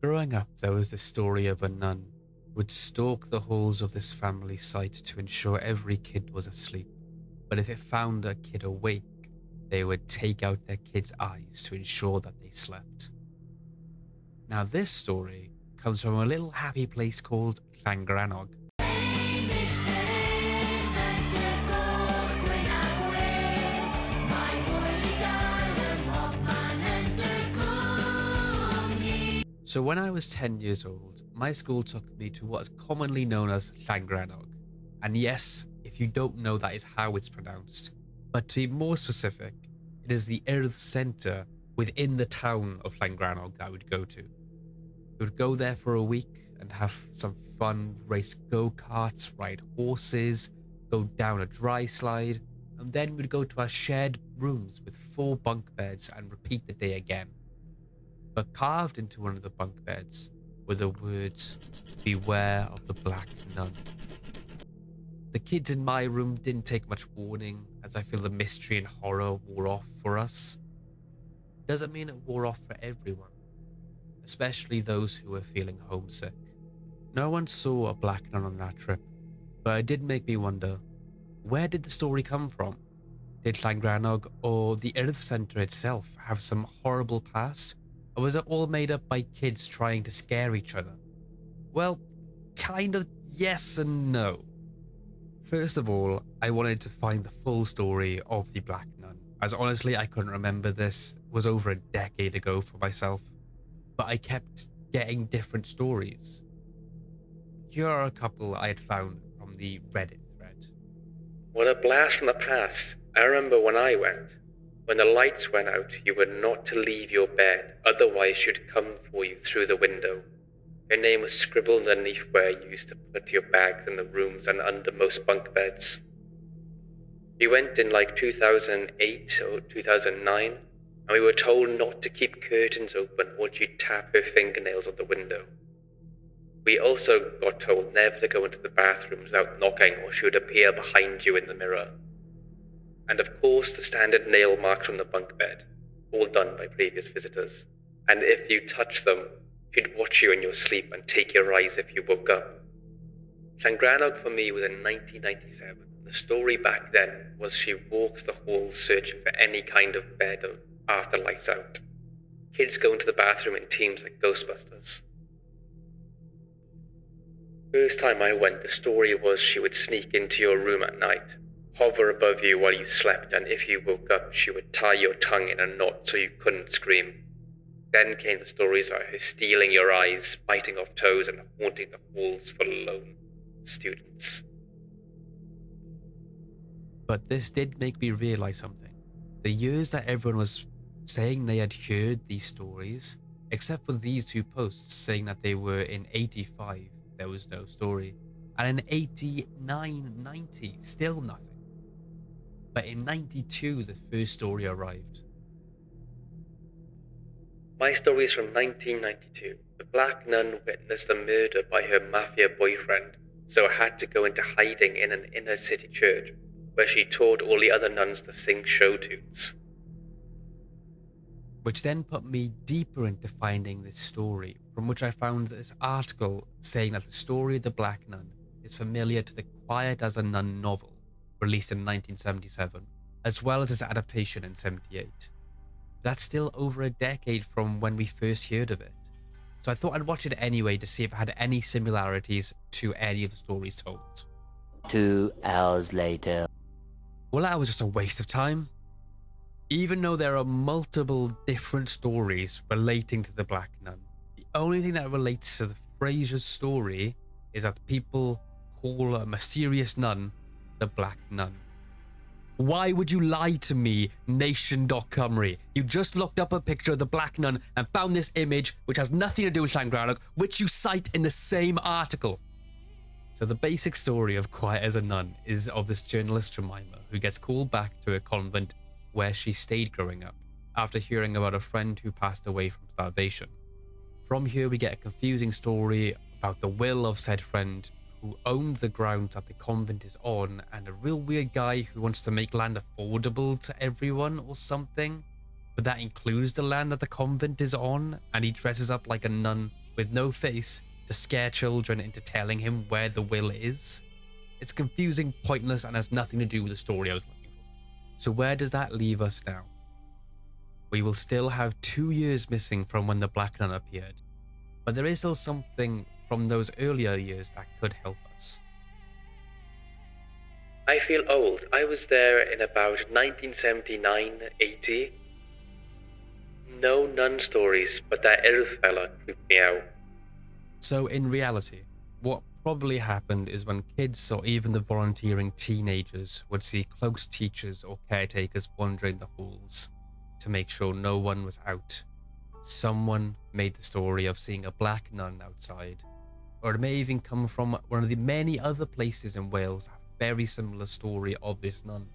Growing up, there was the story of a nun who would stalk the halls of this family site to ensure every kid was asleep. But if it found a kid awake, they would take out their kid's eyes to ensure that they slept. Now this story comes from a little happy place called Llangrannog. So when I was 10 years old, my school took me to what is commonly known as Llangrannog. And yes, if you don't know, that is how it's pronounced. But to be more specific, it is the earth centre within the town of Llangrannog that I would go to. We would go there for a week and have some fun, race go-karts, ride horses, go down a dry slide, and then we'd go to our shared rooms with 4 bunk beds and repeat the day again. But carved into one of the bunk beds were the words, "Beware of the Black Nun." The kids in my room didn't take much warning, as I feel the mystery and horror wore off for us. Doesn't mean it wore off for everyone, especially those who were feeling homesick. No one saw a black nun on that trip, but it did make me wonder, where did the story come from? Did Llangrannog or the Earth Centre itself have some horrible past? Or was it all made up by kids trying to scare each other? Well, kind of yes and no. First of all, I wanted to find the full story of the Black Nun, as honestly I couldn't remember this. It was over a decade ago for myself, but I kept getting different stories. Here are a couple I had found from the Reddit thread. What a blast from the past. I remember when I went. When the lights went out, you were not to leave your bed, otherwise she'd come for you through the window. Her name was scribbled underneath where you used to put your bags in the rooms and under most bunk beds. We went in like 2008 or 2009, and we were told not to keep curtains open or she'd tap her fingernails on the window. We also got told never to go into the bathrooms without knocking or she would appear behind you in the mirror. And of course the standard nail marks on the bunk bed, all done by previous visitors. And if you touched them, she'd watch you in your sleep and take your eyes if you woke up. Llangrannog for me was in 1997. The story back then was she walks the halls searching for any kind of bed after lights out. Kids go into the bathroom in teams like Ghostbusters. First time I went, the story was she would sneak into your room at night, hover above you while you slept, and if you woke up, she would tie your tongue in a knot so you couldn't scream. Then came the stories about her stealing your eyes, biting off toes, and haunting the halls for lone students. But this did make me realize something. The years that everyone was saying they had heard these stories, except for these 2 posts saying that they were in 85, there was no story. And in 89, 90, still nothing. But in 92, the first story arrived. My story is from 1992. The Black Nun witnessed a murder by her mafia boyfriend, so had to go into hiding in an inner city church, where she taught all the other nuns to sing show tunes. Which then put me deeper into finding this story, from which I found this article saying that the story of the Black Nun is familiar to the Quiet as a Nun novel, released in 1977, as well as its adaptation in 78. That's still over a decade from when we first heard of it, so I thought I'd watch it anyway to see if it had any similarities to any of the stories told. 2 hours later. Well, that was just a waste of time. Even though there are multiple different stories relating to the Black Nun, the only thing that relates to the Fraser's story is that people call a mysterious nun the Black Nun. Why would you lie to me, nation.cymru? You just looked up a picture of the Black Nun and found this image which has nothing to do with Llangrannog, which you cite in the same article. So the basic story of Quiet as a Nun is of this journalist Jemima who gets called back to a convent where she stayed growing up, after hearing about a friend who passed away from starvation. From here we get a confusing story about the will of said friend who owned the ground that the convent is on, and a real weird guy who wants to make land affordable to everyone or something, but that includes the land that the convent is on, and he dresses up like a nun with no face to scare children into telling him where the will is. It's confusing, pointless, and has nothing to do with the story I was looking for. So where does that leave us now? We will still have 2 years missing from when the Black Nun appeared, but there is still something from those earlier years that could help us. I feel old. I was there in about 1979-80. No nun stories, but that elf fella creeped me out. So in reality, what probably happened is when kids or even the volunteering teenagers would see close teachers or caretakers wandering the halls to make sure no one was out, someone made the story of seeing a black nun outside, or it may even come from one of the many other places in Wales that have a very similar story of this nun.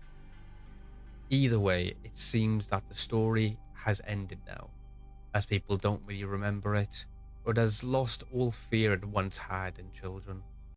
Either way, it seems that the story has ended now, as people don't really remember it, or it has lost all fear it once had in children.